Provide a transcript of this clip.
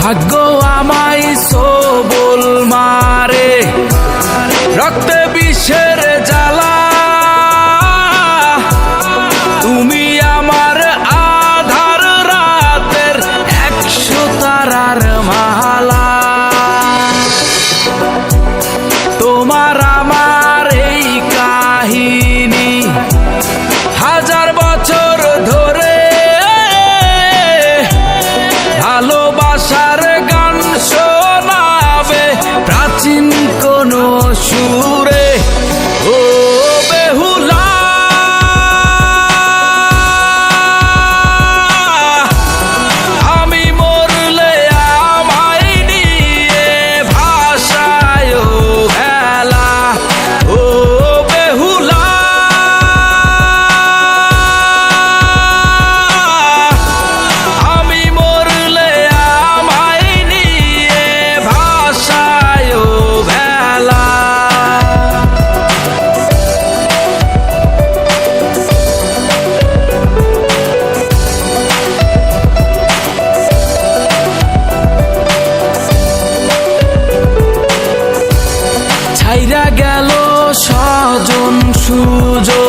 ভাগ্য আমায় সবল মারে, রক্তে বিষের জ্বালা। তুমি আমার আধার রাতের 100 তারার মালা। তোমার আমার এই কাহিনী 1000 বছর ধরে, ভালোবাসার গান শোনাবে প্রাচীন কোন সুরে। ও বেহুলা, আমি মরলে আমায় নিয়ে ভাষায় ভেলা। ও বেহুলা, আমি মরলে আমায় নিয়ে ভাষায় ভেলা। ছাইরা গেল স্বজন সুজন,